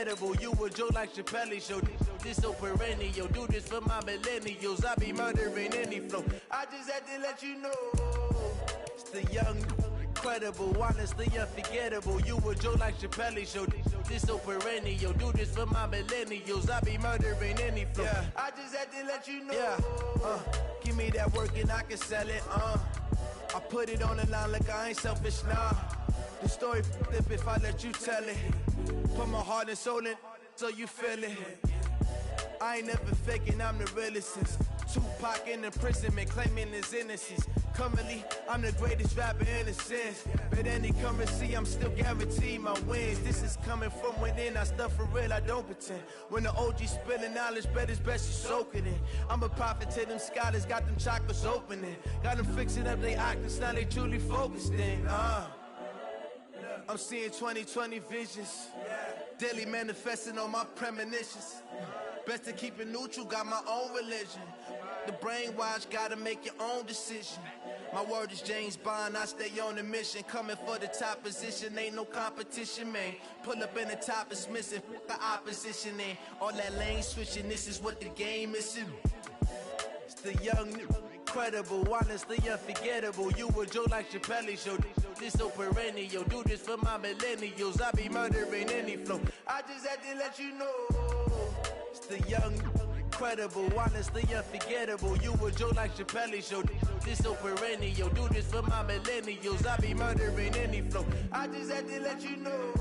unforgettable. You a joke like Chappelle Show. This so perennial. Do this for my millennials. I be murdering any flow. I just had to let you know. It's the young, incredible, honestly unforgettable. You a joke like Chappelle Show. This so perennial. Do this for my millennials. I be murdering any flow. Yeah. I just had to let you know. Yeah. Give me that work and I can sell it. I put it on the line like I ain't selfish, nah. The story flip if I let you tell it. Put my heart and soul in so you feel it. I ain't never faking, I'm the realest since Tupac in imprisonment, claiming his innocence. Currently, I'm the greatest rapper in a sense. But any currency, I'm still guaranteed my wins. This is coming from within, I stuff for real, I don't pretend. When the OG spilling knowledge, bet it's best you soak it in. I'm a prophet to them scholars, got them chakras opening. Got them fixing up their octaves, now they truly focused in. I'm seeing 2020 visions. Daily manifesting on my premonitions. Best to keep it neutral, got my own religion. The brainwash, gotta make your own decision. My word is James Bond, I stay on a mission. Coming for the top position, ain't no competition, man. Pull up in the top is missing, the opposition ain't. All that lane switching, this is what the game is. It's the young, incredible, honestly unforgettable. You a joke like Chappelle Show. This so perennial. Do this for my millennials. I be murdering any flow. I just had to let you know. It's the young, incredible, honestly unforgettable. You a joke like Chappelle Show. This so perennial. Do this for my millennials. I be murdering any flow. I just had to let you know.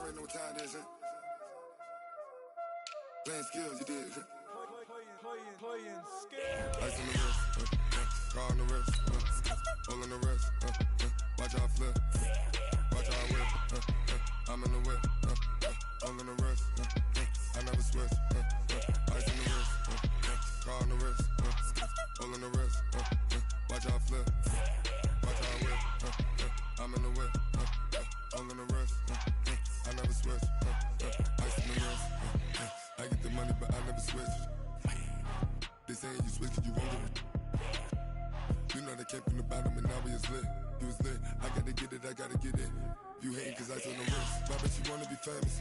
Know what time it is, huh? Playing skills, you did. Playing skills. Ice on the wrist, car on the wrist, hole on the wrist, watch how I flip, watch how I whip, I'm in the whip, hole on the wrist, I never switch, ice on the wrist, car on the wrist, hole on the wrist, watch how I flip, watch how I whip, I'm in the whip, hole on the wrist, I never switch, ice in the wrist, I get the money but I never switch. They saying you switch cause you won't get it. You know they came from the bottom and now we is lit. You was lit, I gotta get it, I gotta get it. You hating cause ice on the wrist. Why bet you wanna be famous,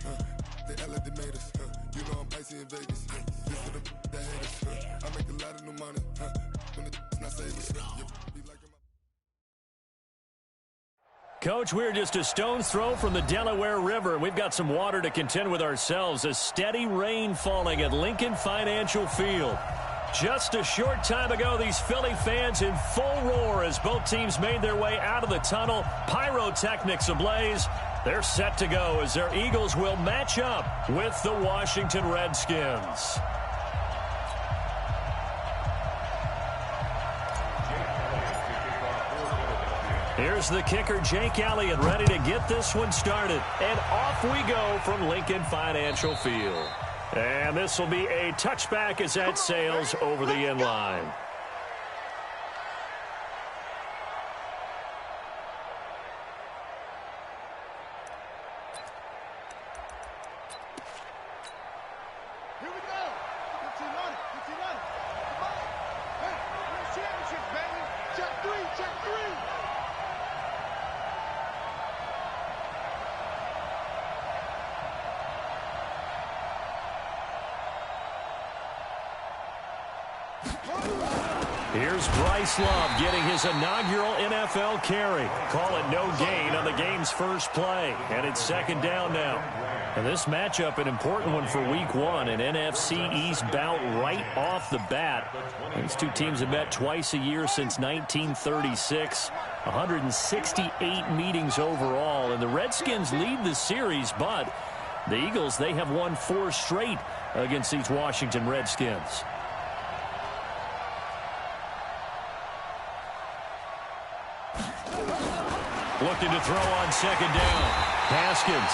They Ella they made us, You know I'm icy in Vegas, This for the that hate us, I make a lot of new money, When it's not saving, Be like Coach, we're just a stone's throw from the Delaware River. We've got some water to contend with ourselves. A steady rain falling at Lincoln Financial Field. Just a short time ago, these Philly fans in full roar as both teams made their way out of the tunnel. Pyrotechnics ablaze. They're set to go as their Eagles will match up with the Washington Redskins. Here's the kicker, Jake Elliott, ready to get this one started. And off we go from Lincoln Financial Field. And this will be a touchback as that sails over the end line. Here we go. 15 on it. 15 on it. Come on. Hey, we're in championship, baby. Check three. Check three. Here's Bryce Love getting his inaugural NFL carry. Call it no gain on the game's first play. And it's second down now. And this matchup, an important one for week one, an NFC East bout right off the bat. These two teams have met twice a year since 1936. 168 meetings overall. And the Redskins lead the series, but the Eagles, they have won 4 straight against these Washington Redskins. Looking to throw on second down. Haskins,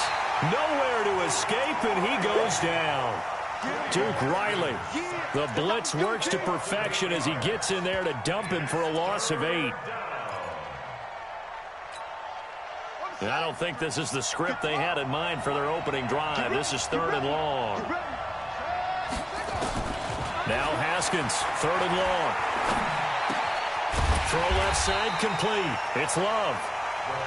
nowhere to escape, and he goes down. Duke Riley. The blitz works to perfection as he gets in there to dump him for a loss of 8. And I don't think this is the script they had in mind for their opening drive. This is 3rd and long. Now Haskins, 3rd and long. Throw left side, complete. It's Love.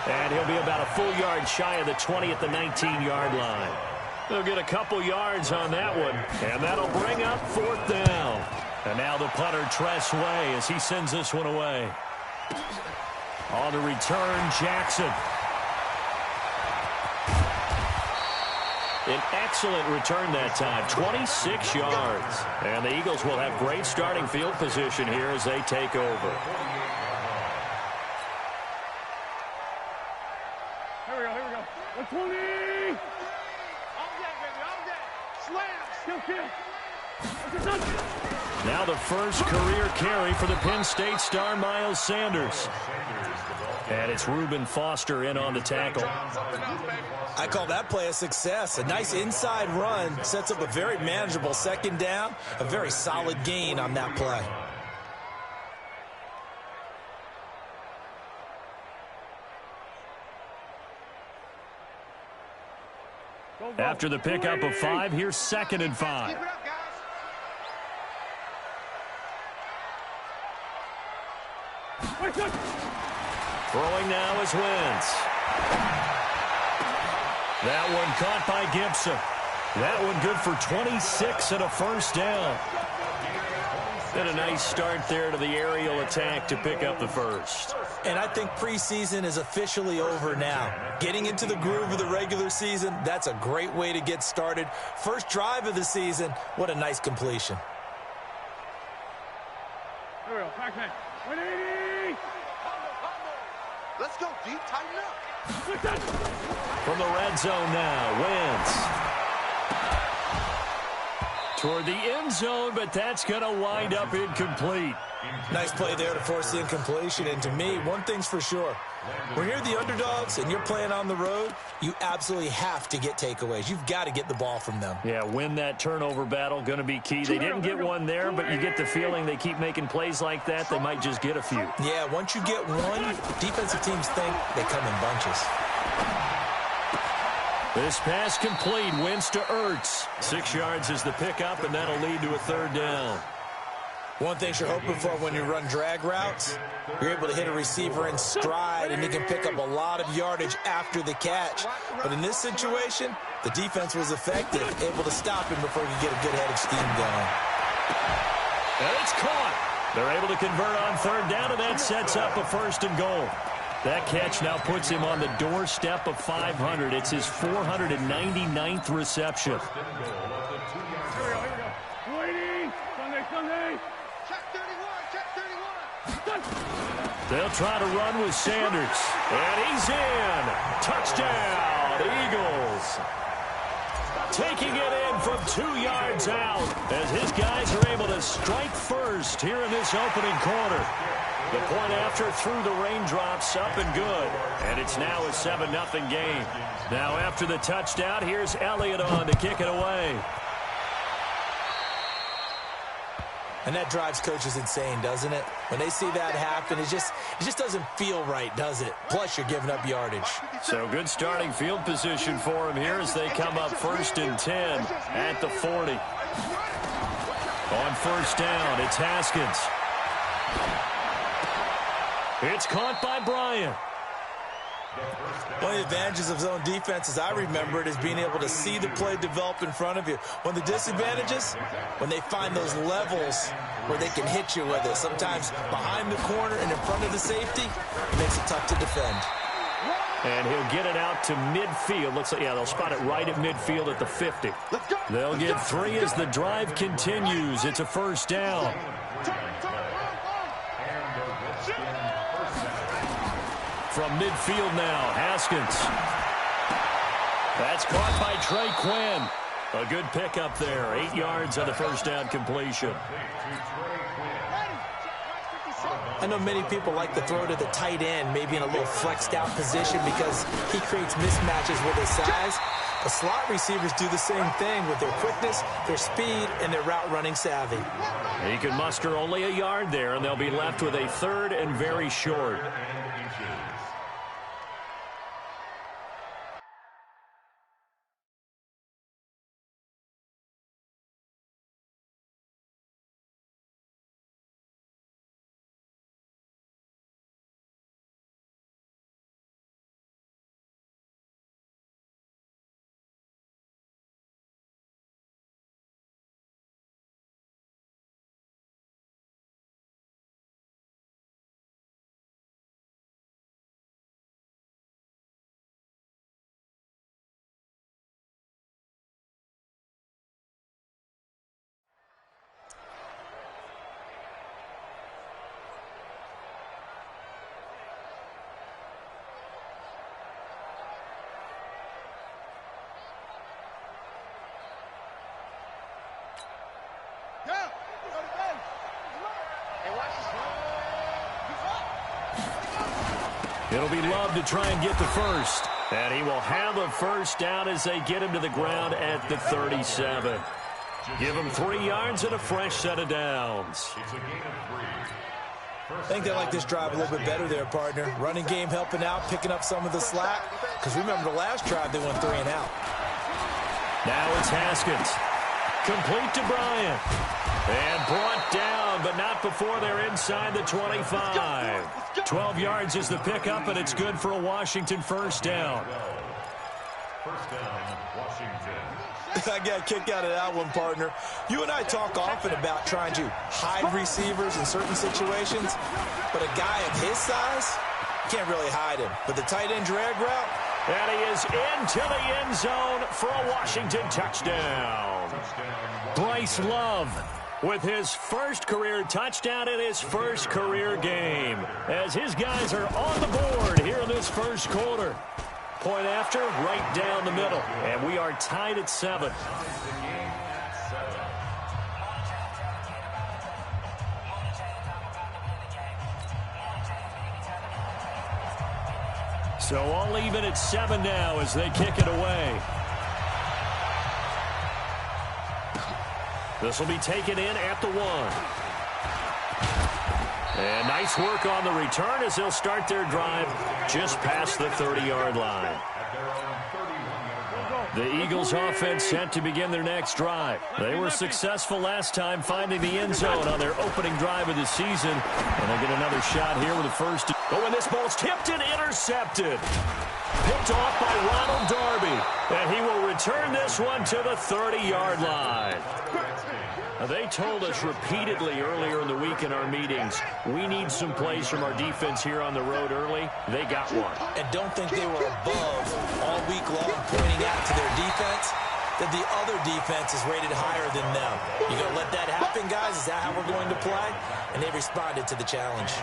And he'll be about a full yard shy of the 20 at the 19-yard line. They'll get a couple yards on that one, and that'll bring up 4th down. And now the punter, Tress Way, as he sends this one away. On the return, Jackson. An excellent return that time, 26 yards. And the Eagles will have great starting field position here as they take over. Here we go. 120! All that, baby, all that. Slam! Kill. Now the first career carry for the Penn State star, Miles Sanders. And it's Reuben Foster in on the tackle. I call that play a success. A nice inside run sets up a very manageable 2nd down. A very solid gain on that play. After the pickup of 5, here's 2nd and 5. Keep it up, guys. Throwing now is Wentz. That one caught by Gibson. That one good for 26 and a 1st down. And a nice start there to the aerial attack to pick up the 1st. And I think preseason is officially over now. Getting into the groove of the regular season, that's a great way to get started. First drive of the season, what a nice completion. Here we go. Backman. 180! Let's go, deep. Tighten up. From the red zone now, Wentz. Toward the end zone, but that's going to wind up incomplete. Nice play there to force the incompletion. And to me, one thing's for sure. When you're the underdogs and you're playing on the road, you absolutely have to get takeaways. You've got to get the ball from them. Yeah, win that turnover battle, going to be key. They didn't get one there, but you get the feeling they keep making plays like that, they might just get a few. Yeah, once you get one, defensive teams think they come in bunches. This pass complete. Wentz to Ertz. 6 yards is the pickup, and that'll lead to a 3rd down. One thing you're hoping for when you run drag routes, you're able to hit a receiver in stride, and he can pick up a lot of yardage after the catch. But in this situation, the defense was effective, able to stop him before he could get a good head of steam going. And it's caught. They're able to convert on 3rd down, and that sets up a 1st and goal. That catch now puts him on the doorstep of 500. It's his 499th reception. Here we go. 180! Sunday! Check 31! They'll try to run with Sanders. And he's in. Touchdown, Eagles. Taking it in from 2 yards out as his guys are able to strike first here in this opening quarter. The point after through the raindrops, up and good. And it's now a 7-0 game. Now after the touchdown, here's Elliott on to kick it away. And that drives coaches insane, doesn't it? When they see that happen, it just doesn't feel right, does it? Plus, you're giving up yardage. So good starting field position for him here as they come up 1st and 10 at the 40. On 1st down, it's Haskins. It's caught by Bryant. One of the advantages of zone defense, as I remember it, is being able to see the play develop in front of you. One of the disadvantages, when they find those levels where they can hit you with it. Sometimes behind the corner and in front of the safety, it makes it tough to defend. And he'll get it out to midfield. Looks like, yeah, they'll spot it right at midfield at the 50. They'll get 3 as the drive continues. It's a 1st down. From midfield now, Haskins. That's caught by Trey Quinn. A good pickup there. 8 yards on the 1st down completion. I know many people like to throw to the tight end, maybe in a little flexed out position because he creates mismatches with his size. The slot receivers do the same thing with their quickness, their speed, and their route running savvy. He can muster only a yard there, and they'll be left with a 3rd and very short. It'll be Love to try and get the first. And he will have a first down as they get him to the ground at the 37. Give him 3 yards and a fresh set of downs. I think they like this drive a little bit better there, partner. Running game helping out, picking up some of the slack. Because remember the last drive, they went 3 and out. Now it's Haskins. Complete to Bryant. And brought down, but not before they're inside the 25. 12 yards is the pickup, and it's good for a Washington first down. First down, Washington. I got a kick out of that one, partner. You and I talk often about trying to hide receivers in certain situations, but a guy of his size, can't really hide him. But the tight end drag route, and he is into the end zone for a Washington touchdown. Bryce Love with his first career touchdown in his first career game, as his guys are on the board here in this first quarter. Point after, right down the middle, and we are tied at 7. So all even at 7 now as they kick it away. This will be taken in at the 1. And nice work on the return as they'll start their drive just past the 30-yard line. The Eagles offense set to begin their next drive. They were successful last time finding the end zone on their opening drive of the season. And they'll get another shot here with the first. Oh, and this ball's tipped and intercepted. Picked off by Ronald Darby. And he will return this one to the 30-yard line. They told us repeatedly earlier in the week in our meetings, we need some plays from our defense here on the road early. They got one. And don't think they were above all week long pointing out to their defense that the other defense is rated higher than them. You going to let that happen, guys? Is that how we're going to play? And they responded to the challenge.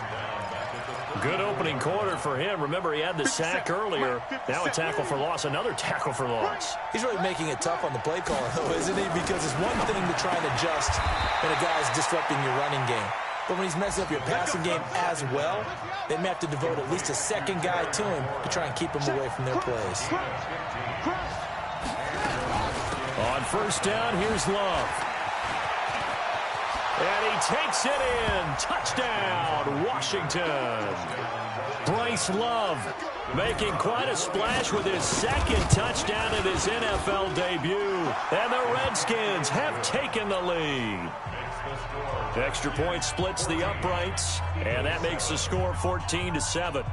Good opening quarter for him. Remember, he had the sack earlier. Now a tackle for loss, another tackle for loss. He's really making it tough on the play caller, though, isn't he? Because it's one thing to try and adjust when a guy's disrupting your running game. But when he's messing up your passing game as well, they may have to devote at least a second guy to him to try and keep him away from their plays. On first down, here's Love. And he takes it in. Touchdown, Washington. Bryce Love making quite a splash with his second touchdown in his NFL debut. And the Redskins have taken the lead. Extra point splits the uprights, and that makes the score 14-7.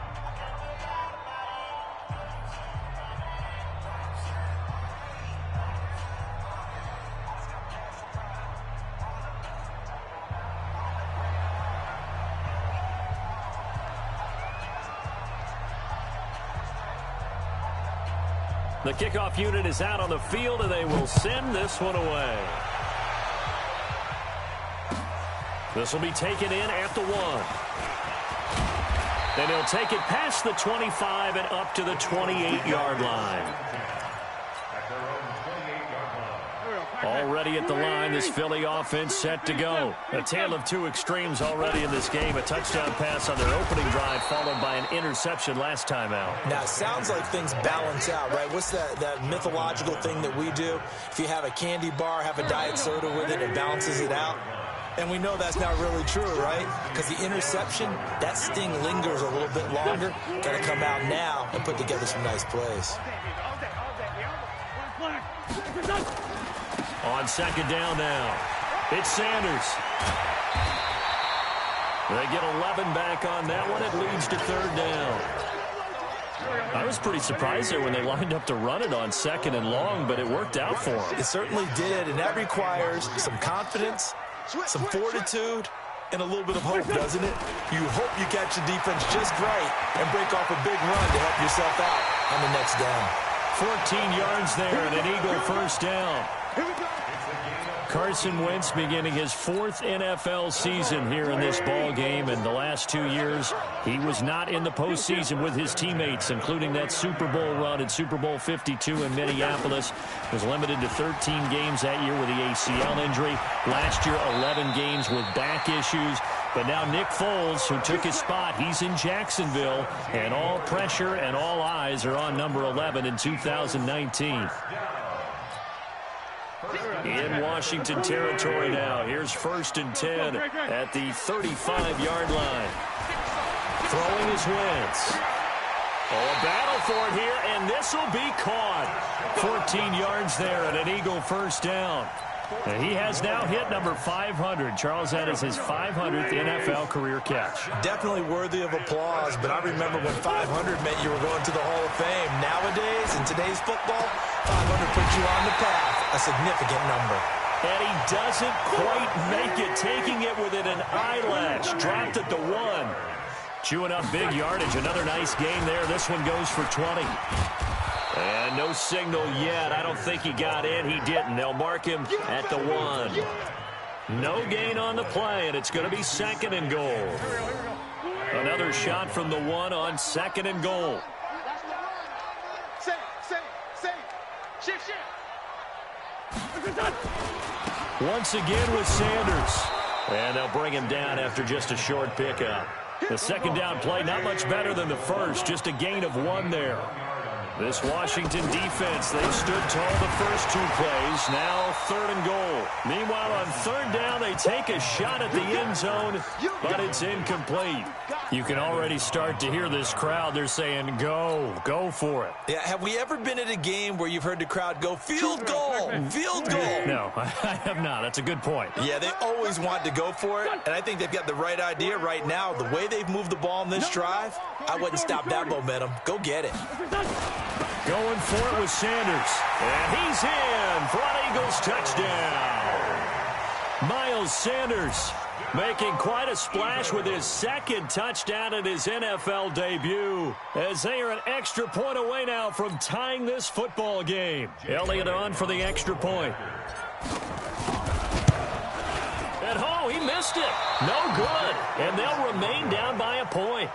The kickoff unit is out on the field, and they will send this one away. This will be taken in at the 1. And he'll take it past the 25 and up to the 28-yard line. Already at the line, this Philly offense set to go. A tale of two extremes already in this game. A touchdown pass on their opening drive, followed by an interception last time out. Now, it sounds like things balance out, right? What's that mythological thing that we do? If you have a candy bar, have a diet soda with it, it balances it out. And we know that's not really true, right? Because the interception, that sting lingers a little bit longer. Got to come out now and put together some nice plays. On second down now, it's Sanders. They get 11 back on that one. It leads to third down. I was pretty surprised there when they lined up to run it on second and long, but it worked out for them. It certainly did, and that requires some confidence, some fortitude, and a little bit of hope, doesn't it? You hope you catch the defense just right and break off a big run to help yourself out on the next down. 14 yards there and an Eagle first down. Carson Wentz beginning his fourth NFL season here in this ball game. In the last 2 years, he was not in the postseason with his teammates, including that Super Bowl run at Super Bowl 52 in Minneapolis. Was limited to 13 games that year with the ACL injury. Last year, 11 games with back issues. But now Nick Foles, who took his spot, he's in Jacksonville, and all pressure and all eyes are on number 11 in 2019. In Washington territory now. Here's 1st and 10 at the 35-yard line. Throwing is Wentz. Oh, a battle for it here, and this will be caught. 14 yards there and an Eagle first down. And he has now hit number 500. Charles, that is his 500th NFL career catch. Definitely worthy of applause, but I remember when 500 meant you were going to the Hall of Fame. Nowadays, in today's football, 500 puts you on the path, a significant number. And he doesn't quite make it, taking it within an eyelash. Dropped at the 1. Chewing up big yardage. Another nice gain there. This one goes for 20. And no signal yet. I don't think he got in. He didn't. They'll mark him at the 1. No gain on the play, and it's going to be 2nd and goal. Another shot from the 1 on 2nd and goal. Once again with Sanders. And they'll bring him down after just a short pickup. The second down play, not much better than the first. Just a gain of 1 there. This Washington defense, they stood tall the first 2 plays. Now 3rd and goal. Meanwhile, on 3rd down, they take a shot at the end zone, but it's incomplete. You can already start to hear this crowd. They're saying, go for it. Yeah, have we ever been at a game where you've heard the crowd go, field goal, field goal? No, I have not. That's a good point. Yeah, they always want to go for it, and I think they've got the right idea right now. The way they've moved the ball in this drive, I wouldn't stop that momentum. Go get it. Going for it with Sanders. And he's in for an Eagles touchdown. Miles Sanders making quite a splash with his 2nd touchdown at his NFL debut, as they are an extra point away now from tying this football game. Elliott on for the extra point. And oh, he missed it. No good. And they'll remain down by a point.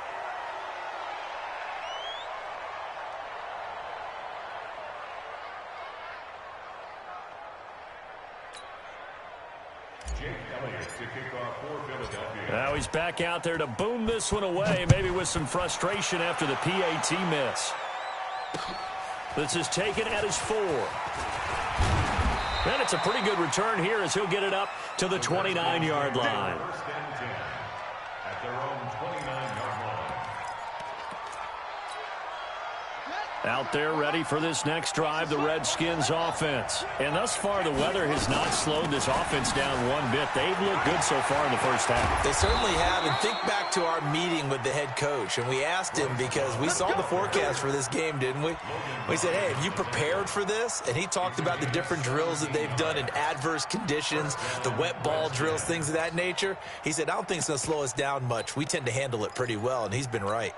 Now he's back out there to boom this one away, maybe with some frustration after the PAT miss. This is taken at his 4. And it's a pretty good return here as he'll get it up to the 29-yard line. At their own 29-yard line. Out there ready for this next drive, the Redskins offense. And thus far, the weather has not slowed this offense down one bit. They've looked good so far in the first half. They certainly have. And think back to our meeting with the head coach. And we asked him, because we saw the forecast for this game, didn't we? We said, hey, have you prepared for this? And he talked about the different drills that they've done in adverse conditions, the wet ball drills, things of that nature. He said, I don't think it's going to slow us down much. We tend to handle it pretty well, and he's been right.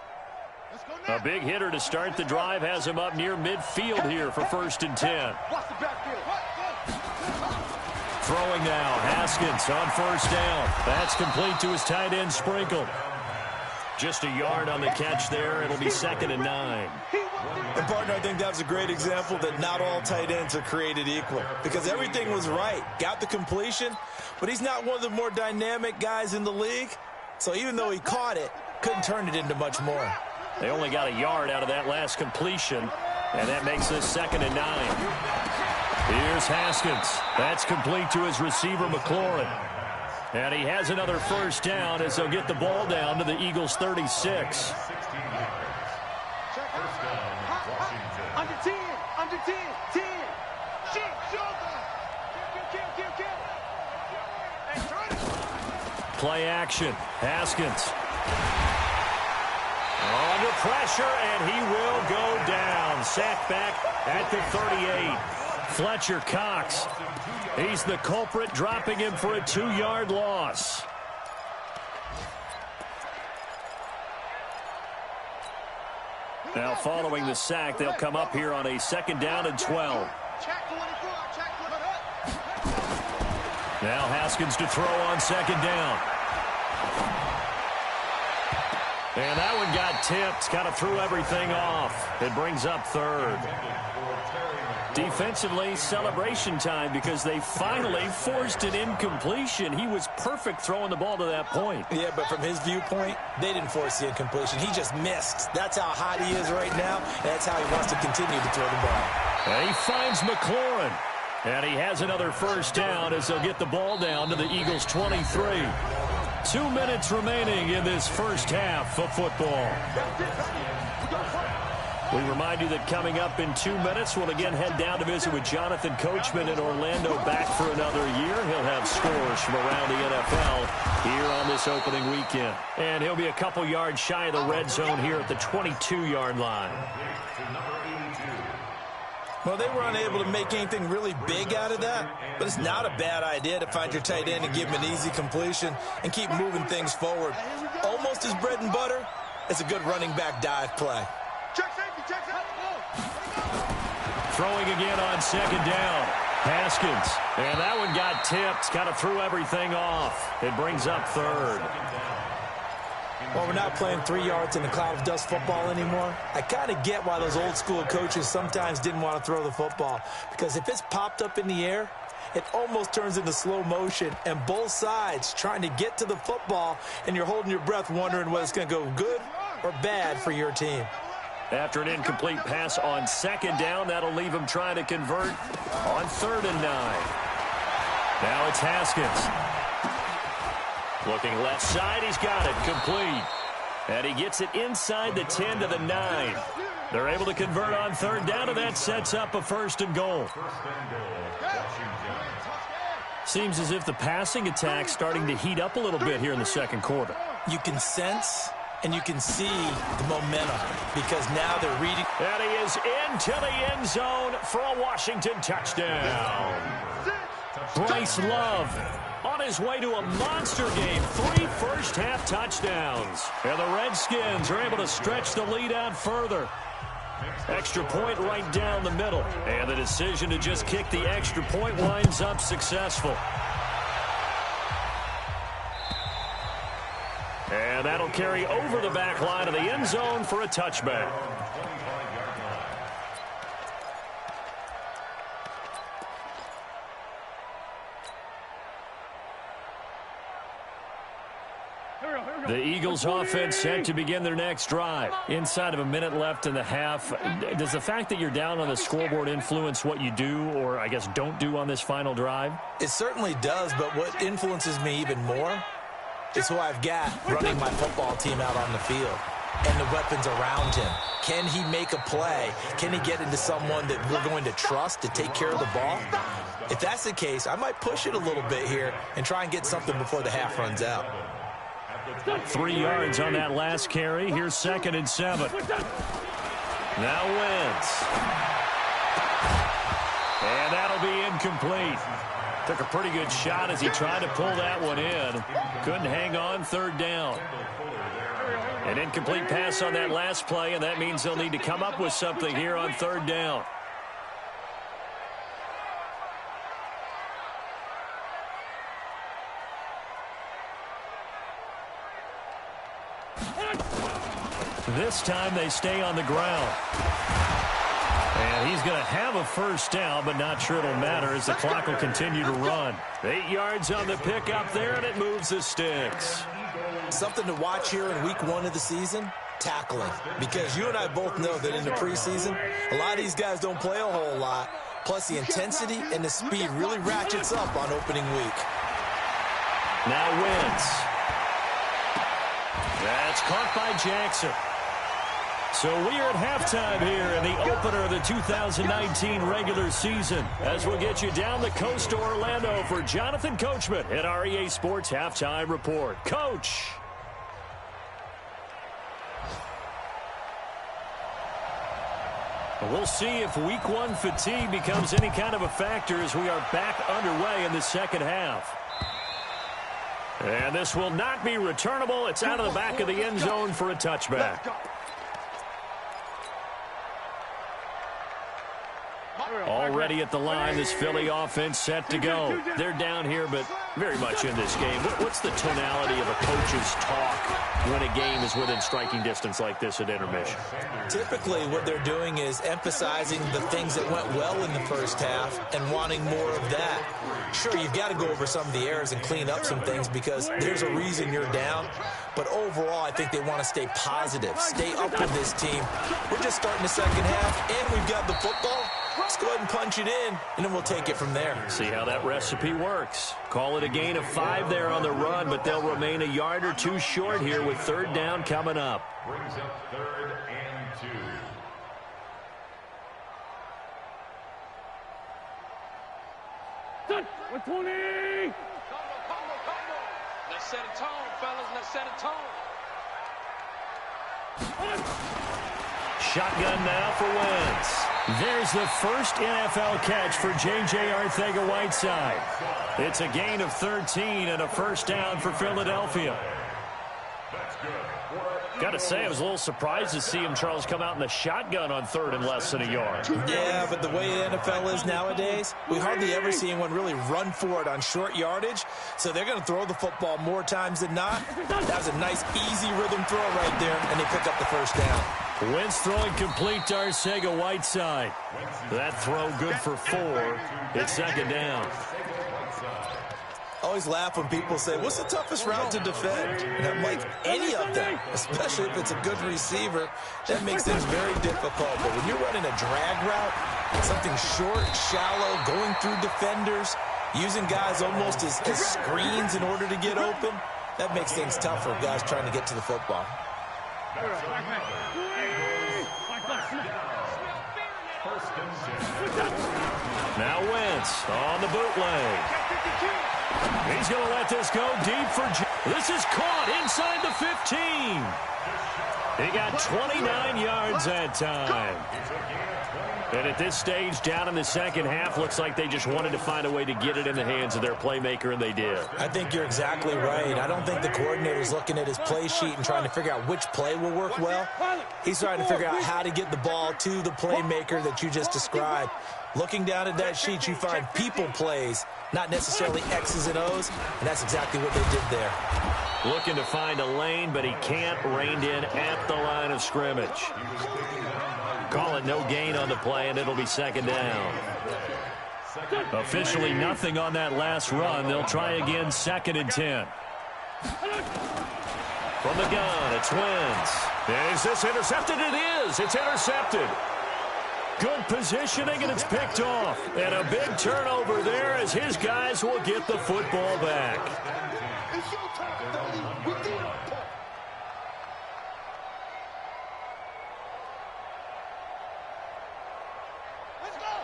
A big hitter to start the drive has him up near midfield here for 1st and 10. Throwing now, Haskins on 1st down. That's complete to his tight end, Sprinkle. Just a yard on the catch there. It'll be 2nd and 9. And, partner, I think that was a great example that not all tight ends are created equal because everything was right. Got the completion, but he's not one of the more dynamic guys in the league. So even though he caught it, couldn't turn it into much more. They only got a yard out of that last completion, and that makes this 2nd and 9. Here's Haskins. That's complete to his receiver, McLaurin. And he has another first down as they'll get the ball down to the Eagles' 36. Under 10, under 10, 10. Shoot, kill. Play action. Haskins. Under pressure, and he will go down. Sacked back at the 38. Fletcher Cox. He's the culprit, dropping him for a 2-yard loss. Now, following the sack, they'll come up here on a 2nd down and 12. Now Haskins to throw on 2nd down. And that one got tipped. Kind of threw everything off. It brings up 3rd. Defensively, celebration time because they finally forced an incompletion. He was perfect throwing the ball to that point. Yeah, but from his viewpoint, they didn't force the incompletion. He just missed. That's how hot he is right now, and that's how he wants to continue to throw the ball. And he finds McLaurin. And he has another first down as they'll get the ball down to the Eagles' 23. 2 minutes remaining in this first half of football. We remind you that coming up in 2 minutes, we'll again head down to visit with Jonathan Coachman in Orlando, back for another year. He'll have scores from around the NFL here on this opening weekend. And he'll be a couple yards shy of the red zone here at the 22-yard line. Well, they were unable to make anything really big out of that, but it's not a bad idea to find your tight end and give him an easy completion and keep moving things forward. Almost as bread and butter as a good running back dive play. Throwing again on 2nd down. Haskins. And that one got tipped. Kind of threw everything off. It brings up 3rd. Well, we're not playing 3 yards in a cloud of dust football anymore. I kind of get why those old school coaches sometimes didn't want to throw the football. Because if it's popped up in the air, it almost turns into slow motion. And both sides trying to get to the football, and you're holding your breath wondering whether it's going to go good or bad for your team. After an incomplete pass on 2nd down, that'll leave him trying to convert on 3rd and 9. Now it's Haskins. Looking left side, he's got it, complete. And he gets it inside the 10 to the 9. They're able to convert on 3rd down, and that sets up a 1st and goal. Seems as if the passing attack's starting to heat up a little bit here in the 2nd quarter. You can sense and you can see the momentum because now they're reading. And he is into the end zone for a Washington touchdown. Bryce Love on his way to a monster game. 3 first-half touchdowns. And the Redskins are able to stretch the lead out further. Extra point right down the middle. And the decision to just kick the extra point winds up successful. And that'll carry over the back line of the end zone for a touchback. The Eagles offense set to begin their next drive. Inside of a minute left in the half. Does the fact that you're down on the scoreboard influence what you do, or I guess don't do on this final drive? It certainly does, but what influences me even more is who I've got running my football team out on the field and the weapons around him. Can he make a play? Can he get into someone that we're going to trust to take care of the ball? If that's the case, I might push it a little bit here and try and get something before the half runs out. 3 yards on that last carry. Here's 2nd and 7. Now Wentz. And that'll be incomplete. Took a pretty good shot as he tried to pull that one in. Couldn't hang on, 3rd down. An incomplete pass on that last play, and that means they'll need to come up with something here on 3rd down. This time they stay on the ground. And he's going to have a first down, but not sure it'll matter as the clock will continue to run. 8 yards on the pickup there, and it moves the sticks. Something to watch here in week 1 of the season, tackling. Because you and I both know that in the preseason, a lot of these guys don't play a whole lot. Plus, the intensity and the speed really ratchets up on opening week. Now Wentz. That's caught by Jackson. So we are at halftime here in the opener of the 2019 regular season. As we'll get you down the coast to Orlando for Jonathan Coachman at our EA Sports Halftime Report. Coach. We'll see if week 1 fatigue becomes any kind of a factor as we are back underway in the second half. And this will not be returnable. It's out of the back of the end zone for a touchback. Already at the line, this Philly offense set to go. They're down here, but very much in this game. What's the tonality of a coach's talk when a game is within striking distance like this at intermission? Typically, what they're doing is emphasizing the things that went well in the first half and wanting more of that. Sure, you've got to go over some of the errors and clean up some things because there's a reason you're down. But overall, I think they want to stay positive, stay up with this team. We're just starting the second half, and we've got the football. Let's go ahead and punch it in, and then we'll take it from there. See how that recipe works. Call it a gain of 5 there on the run, but they'll remain a yard or 2 short here with third down coming up. Brings up 3rd and 2. Set. 120. Combo. Let's set a tone, fellas. Let's set a tone. Shotgun now for Wentz. There's the first NFL catch for J.J. Arcega-Whiteside. It's a gain of 13 and a first down for Philadelphia. Got to say, I was a little surprised to see him, Charles, come out in the shotgun on 3rd and less than a yard. Yeah, but the way the NFL is nowadays, we hardly ever see anyone really run for it on short yardage. So they're going to throw the football more times than not. That was a nice, easy rhythm throw right there, and they pick up the first down. Wentz throwing complete to Arcega-Whiteside. That throw good for 4. It's second down. I always laugh when people say, what's the toughest route to defend? And I'm like, any of them, especially if it's a good receiver. That makes things very difficult. But when you're running a drag route, something short, shallow, going through defenders, using guys almost as screens in order to get open, that makes things tough for guys trying to get to the football. Now Wentz on the bootleg. He's going to let this go deep for this is caught inside the 15. He got 29 yards that time. And at this stage, down in the second half, looks like they just wanted to find a way to get it in the hands of their playmaker, and they did. I think you're exactly right. I don't think the coordinator's looking at his play sheet and trying to figure out which play will work well. He's trying to figure out how to get the ball to the playmaker that you just described. Looking down at that sheet, you find people plays, not necessarily X's and O's, and that's exactly what they did there. Looking to find a lane, but he can't. Reined in at the line of scrimmage. Call it no gain on the play, and it'll be second down. Officially nothing on that last run. They'll try again, 2nd and 10. From the gun, it's Wentz. Is this intercepted? It is. It's intercepted. Good positioning, and it's picked off. And a big turnover there as his guys will get the football back. It's your time, Philly. We did it.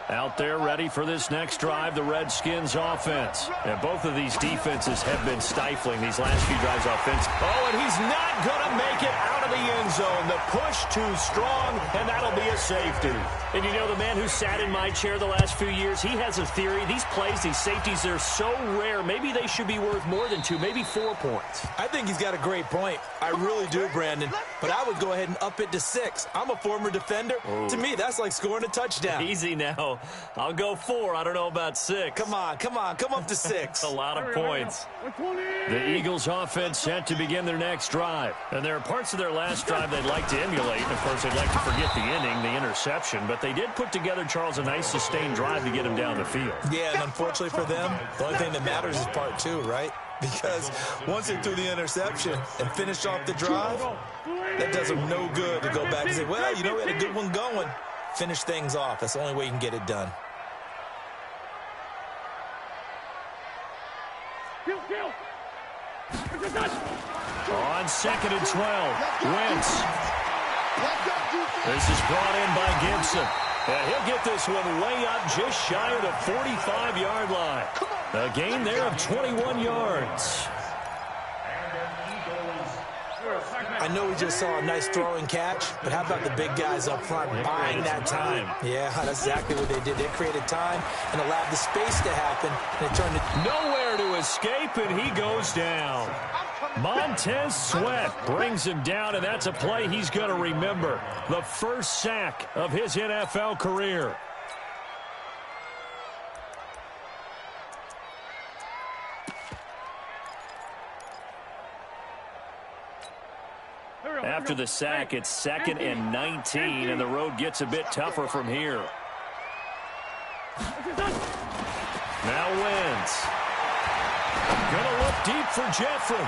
Out there ready for this next drive, the Redskins offense. And both of these defenses have been stifling these last few drives offense. Oh, and he's not going to make it out of the end zone. The push too strong, and that'll be a safety. And you know, the man who sat in my chair the last few years, he has a theory. These plays, these safeties, they're so rare. Maybe they should be worth more than 2, maybe 4 points. I think he's got a great point. I really do, Brandon. But I would go ahead and up it to 6. I'm a former defender. Ooh. To me, that's like scoring a touchdown. Easy now. so I'll go 4. I don't know about 6. Come on. Come up to 6. A lot of points. The Eagles offense set to begin their next drive. And there are parts of their last drive they'd like to emulate. And, of course, they'd like to forget the inning, the interception. But they did put together, Charles, a nice sustained drive to get him down the field. Yeah, and unfortunately for them, the only thing that matters is part 2, right? Because once they threw the interception and finished off the drive, that does them no good to go back and say, well, you know, we had a good one going. Finish things off. That's the only way you can get it done. On 2nd and 12, Wentz. This is brought in by Gibson. And he'll get this one way up just shy of the 45-yard line. A gain there of 21 yards. I know we just saw a nice throwing catch, but how about the big guys up front buying that time? Yeah, that's exactly what they did. They created time and allowed the space to happen, and it turned it nowhere to escape, and he goes down. Montez Sweat brings him down, and that's a play he's going to remember. The first sack of his NFL career. After the sack, it's 2nd and 19, and the road gets a bit tougher from here. Now Wentz. Gonna look deep for Jeffrey.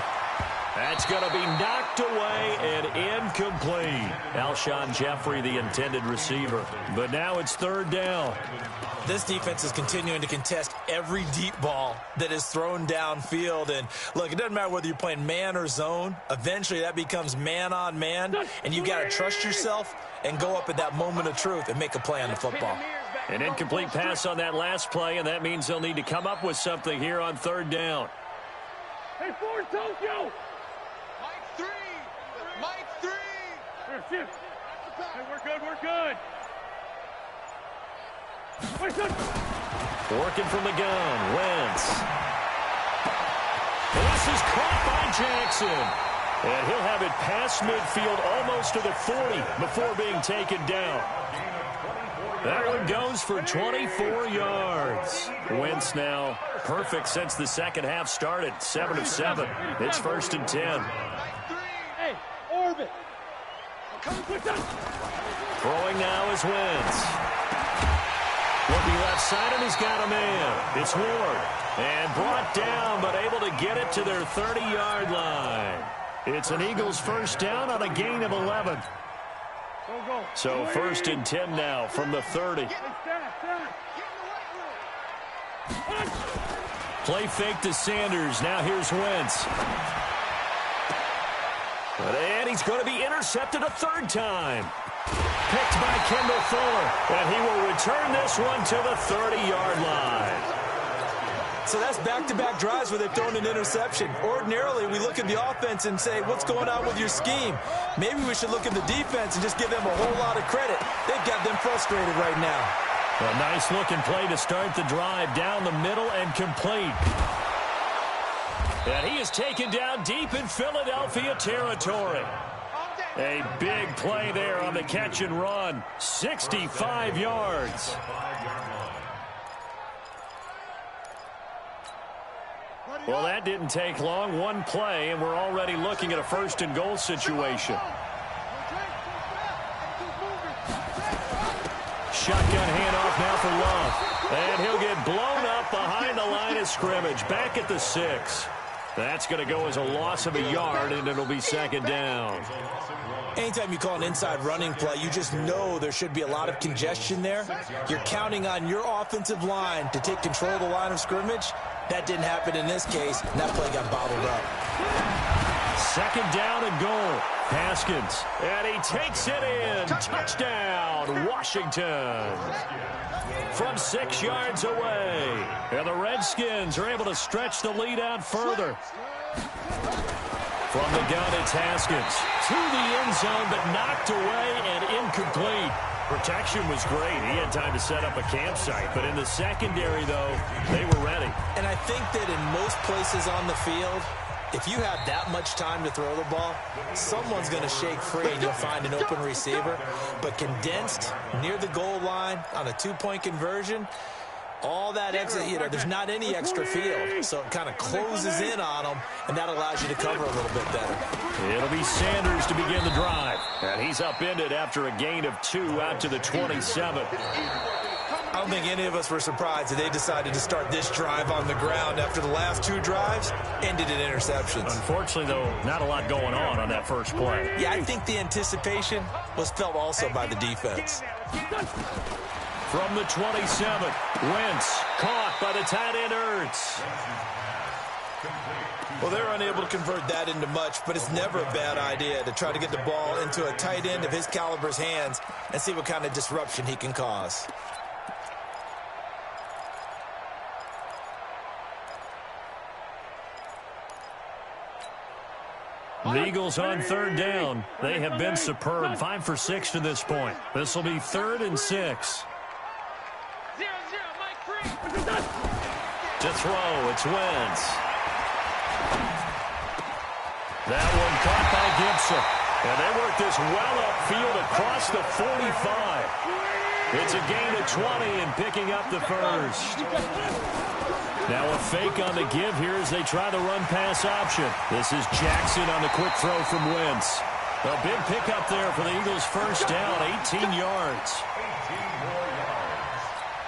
That's going to be knocked away and incomplete. Alshon Jeffrey, the intended receiver. But now it's 3rd down. This defense is continuing to contest every deep ball that is thrown downfield. And, look, it doesn't matter whether you're playing man or zone. Eventually, that becomes man-on-man, and you got to trust yourself and go up at that moment of truth and make a play on the football. An incomplete pass on that last play, and that means they'll need to come up with something here on 3rd down. Hey, Ford, Tokyo! Mike 3. Hey, we're good. Working from the gun, Wentz. This is caught by Jackson. And he'll have it past midfield almost to the 40 before being taken down. That one goes for 24 yards. Wentz now perfect since the second half started. 7 of 7. It's 1st and 10. Hey, Orbit. Throwing now is Wentz. Looking left side, and he's got a man. It's Ward. And brought down, but able to get it to their 30-yard line. It's an Eagles first down on a gain of 11. So 1st and 10 now from the 30. Play fake to Sanders. Now here's Wentz. And he's going to be intercepted a 3rd time. Picked by Kendall Fuller. And he will return this one to the 30-yard line. So that's back-to-back drives where they've thrown an interception. Ordinarily, we look at the offense and say, what's going on with your scheme? Maybe we should look at the defense and just give them a whole lot of credit. They've got them frustrated right now. A nice-looking play to start the drive down the middle and complete. And he is taken down deep in Philadelphia territory. A big play there on the catch and run. 65 yards. Well, that didn't take long. One play, and we're already looking at a 1st and goal situation. Shotgun handoff now for Love. And he'll get blown up behind the line of scrimmage. Back at the 6. That's going to go as a loss of a yard, and it'll be 2nd down. Anytime you call an inside running play, you just know there should be a lot of congestion there. You're counting on your offensive line to take control of the line of scrimmage. That didn't happen in this case, and that play got bottled up. 2nd down and goal. Haskins, and he takes it in. Touchdown, Washington. From 6 yards away. And the Redskins are able to stretch the lead out further. From the gun, it's Haskins. To the end zone, but knocked away and incomplete. Protection was great. He had time to set up a campsite. But in the secondary, though, they were ready. And I think that in most places on the field, If you have that much time to throw the ball, someone's going to shake free and you'll find an open receiver. But condensed near the goal line on a two-point conversion, all that extra, there's not any extra field. So it kind of closes in on them, and that allows you to cover a little bit better. It'll be Sanders to begin the drive. And he's upended after a gain of 2 out to the 27. I don't think any of us were surprised that they decided to start this drive on the ground after the last 2 drives ended in interceptions. Unfortunately, though, not a lot going on that first play. Yeah, I think the anticipation was felt also by the defense. From the 27, Wentz caught by the tight end Ertz. Well, they're unable to convert that into much, but it's never a bad idea to try to get the ball into a tight end of his caliber's hands and see what kind of disruption he can cause. The Eagles on 3rd down. They have been superb. 5 for 6 to this point. This will be 3rd and 6. To throw, it's Wentz. That one caught by Gibson. And they work this well upfield across the 45. It's a gain of 20 and picking up the first. Now a fake on the give here as they try the run-pass option. This is Jackson on the quick throw from Wentz. A big pickup there for the Eagles' first down, 18 yards.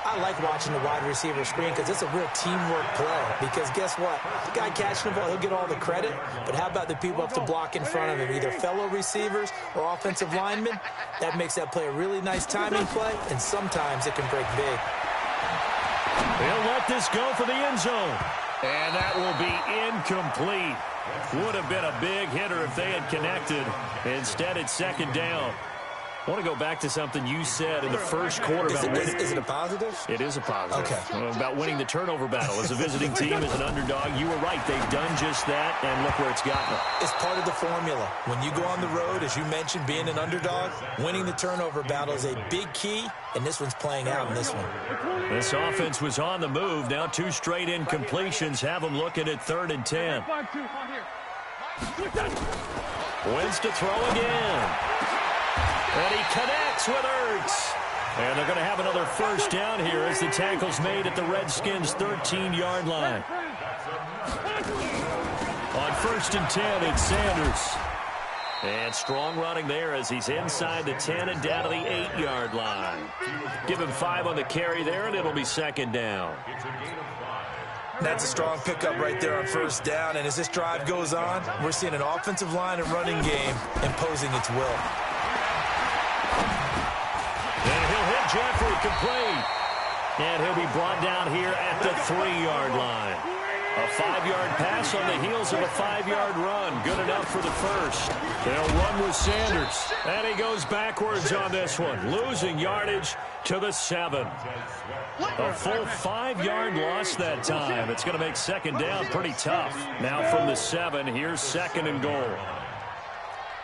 I like watching the wide receiver screen because it's a real teamwork play. Because guess what? The guy catching the ball, he'll get all the credit. But how about the people up to block in front of him, either fellow receivers or offensive linemen? That makes that play a really nice timing play, and sometimes it can break big. He'll let this go for the end zone. And that will be incomplete. Would have been a big hitter if they had connected. Instead, it's 2nd down. I want to go back to something you said in the first quarter. Is it a positive? It is a positive. Okay. About winning the turnover battle. As a visiting team, as an underdog, you were right. They've done just that, and look where it's gotten them. It's part of the formula. When you go on the road, as you mentioned, being an underdog, winning the turnover battle is a big key, and this one's playing out in this one. This offense was on the move. Now 2 straight incompletions have them looking at 3rd and 10. Wentz to throw again. And he connects with Ertz. And they're going to have another first down here as the tackle's made at the Redskins' 13-yard line. On 1st and 10, it's Sanders. And strong running there as he's inside the 10 and down to the 8-yard line. Give him 5 on the carry there, and it'll be 2nd down. That's a strong pickup right there on 1st down. And as this drive goes on, we're seeing an offensive line and running game imposing its will. And he'll hit Jeffrey complete. And he'll be brought down here at the 3-yard line. A 5-yard pass on the heels of a 5-yard run. Good enough for the first. They'll run with Sanders. And he goes backwards on this one. Losing yardage to the 7. A full 5-yard loss that time. It's going to make 2nd down pretty tough. Now from the 7, here's 2nd and goal.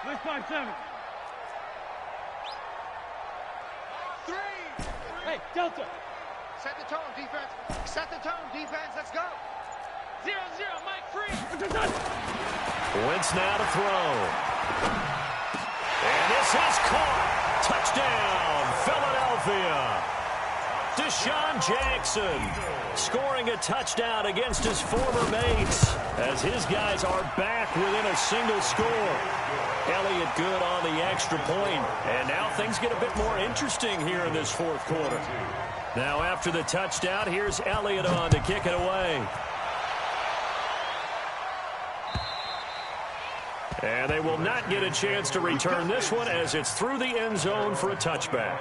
Let's 5-7. Hey, Delta. Set the tone, defense. Set the tone, defense. Let's go. 0-0, Mike free. Wentz now to throw. And this is caught. Touchdown, Philadelphia. Deshaun Jackson scoring a touchdown against his former mates as his guys are back within a single score. Elliott good on the extra point, and now things get a bit more interesting here in this 4th quarter. Now after the touchdown, here's Elliott on to kick it away. And they will not get a chance to return this one as it's through the end zone for a touchback.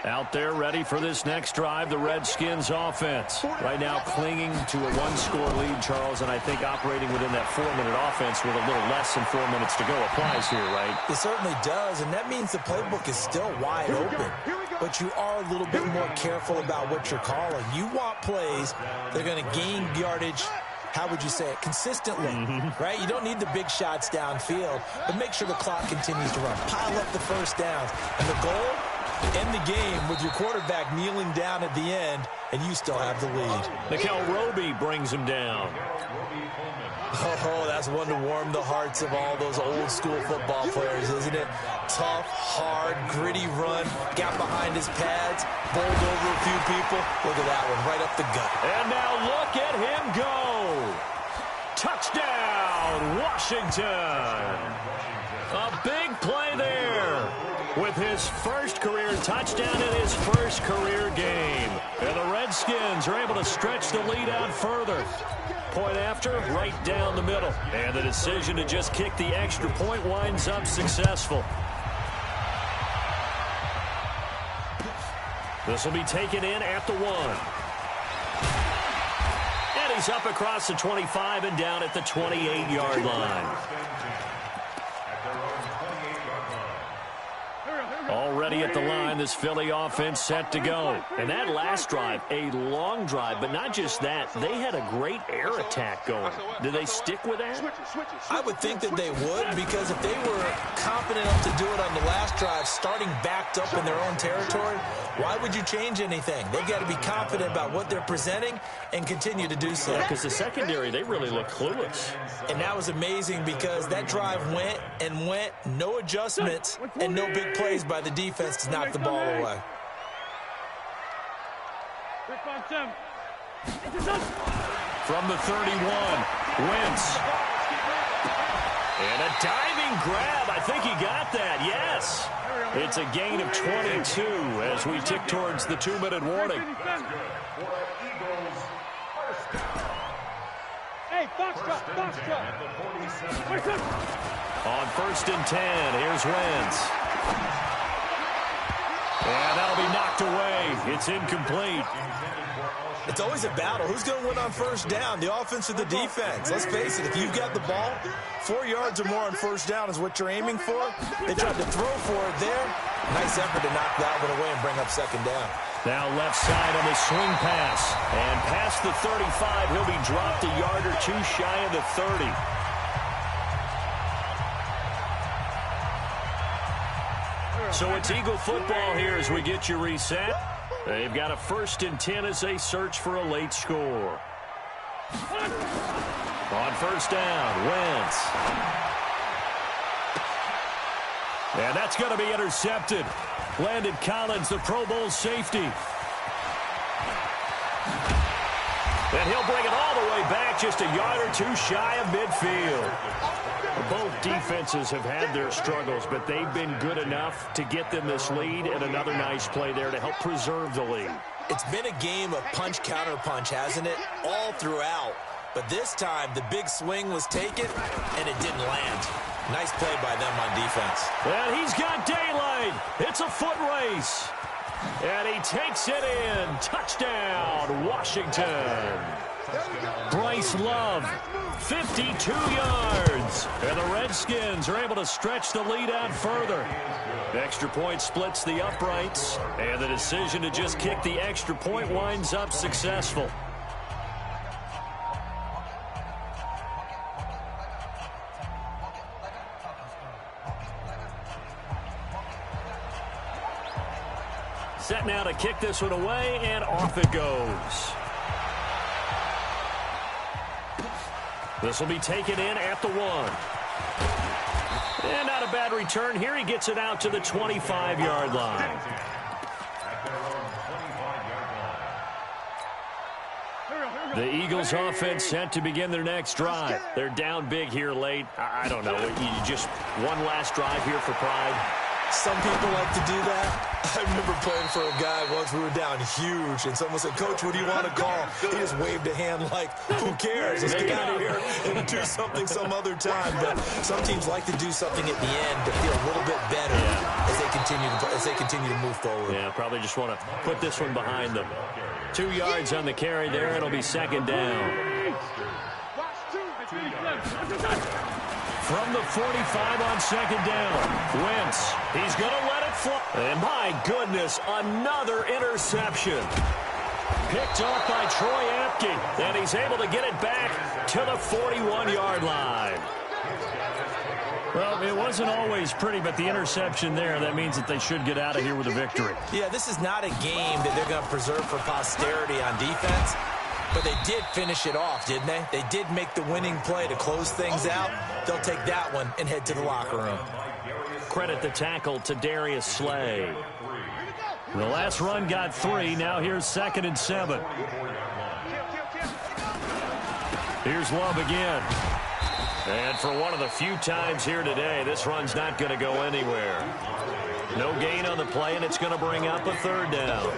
Out there ready for this next drive, the Redskins offense. Right now clinging to a 1-score lead, Charles, and I think operating within that 4-minute offense with a little less than 4 minutes to go applies here, right? It certainly does, and that means the playbook is still wide open. But you are a little bit more careful about what you're calling. You want plays that are going to gain yardage how would you say it, consistently, right? You don't need the big shots downfield, but make sure the clock continues to run. Pile up the first downs. And the goal, end the game with your quarterback kneeling down at the end, and you still have the lead. Nickel Roby brings him down. Oh, that's one to warm the hearts of all those old-school football players, isn't it? Tough, hard, gritty run, got behind his pads, bowled over a few people. Look at that one, right up the gut. And now look at him go. Touchdown, Washington. A big play there with his first career touchdown in his first career game. And the Redskins are able to stretch the lead out further. Point after, right down the middle. And the decision to just kick the extra point winds up successful. This will be taken in at the 1. And he's up across the 25 and down at the 28-yard line. Already at the line, this Philly offense set to go. And that last drive, a long drive, but not just that. They had a great air attack going. Do they stick with that? I would think that they would, because if they were confident enough to do it on the last drive, starting backed up in their own territory, why would you change anything? They've got to be confident about what they're presenting and continue to do so. Because the secondary, they really look clueless. And that was amazing because that drive went and went, no adjustments and no big plays by the defense to knock the ball away. From the 31, Wentz. And a diving grab. I think he got that, yes. It's a gain of 22 as we tick towards the 2-minute warning. Hey, box drop. On 1st and 10, here's Wentz. And that'll be knocked away. It's incomplete. It's always a battle. Who's going to win on first down, the offense or the defense? Let's face it, if you've got the ball, 4 yards or more on first down is what you're aiming for. They tried to throw for it there. Nice effort to knock that one away and bring up second down. Now left side on the swing pass. And past the 35, he'll be dropped a yard or two shy of the 30. So it's Eagle football here as we get you reset. They've got a 1st and 10 as they search for a late score. On first down, Wentz. And that's going to be intercepted. Landon Collins, the Pro Bowl safety. And he'll bring it all the way back, just a yard or two shy of midfield. Both defenses have had their struggles, but they've been good enough to get them this lead, and another nice play there to help preserve the lead. It's been a game of punch-counter-punch, hasn't it? All throughout. But this time, the big swing was taken, and it didn't land. Nice play by them on defense. And he's got daylight. It's a foot race. And he takes it in. Touchdown, Washington. Bryce Love, 52 yards. And the Redskins are able to stretch the lead out further. The extra point splits the uprights. And the decision to just kick the extra point winds up successful. Set now to kick this one away, and off it goes. This will be taken in at the 1. And not a bad return here. He gets it out to the 25-yard line. The Eagles offense set to begin their next drive. They're down big here late. I don't know. You just one last drive here for pride. Some people like to do that. I remember playing for a guy once. We were down huge, and someone said, "Coach, what do you want to call?" He just waved a hand like, "Who cares? Let's get out of here and do something some other time." But some teams like to do something at the end to feel a little bit better as they continue to move forward. Yeah, probably just want to put this one behind them. 2 yards on the carry there. It'll be second down. From the 45 on second down, Wentz. He's going to let it fly. And my goodness, another interception. picked off by Troy Apke, and he's able to get it back to the 41-yard line. Well, it wasn't always pretty, but the interception there, that means that they should get out of here with a victory. Yeah, this is not a game that they're going to preserve for posterity on defense, but they did finish it off, didn't they? They did make the winning play to close things out. They'll take that one and head to the locker room. Credit the tackle to Darius Slay. The last run got 3. Now here's 2nd and 7. Here's Love again. And for one of the few times here today, this run's not going to go anywhere. No gain on the play, and it's going to bring up a 3rd down.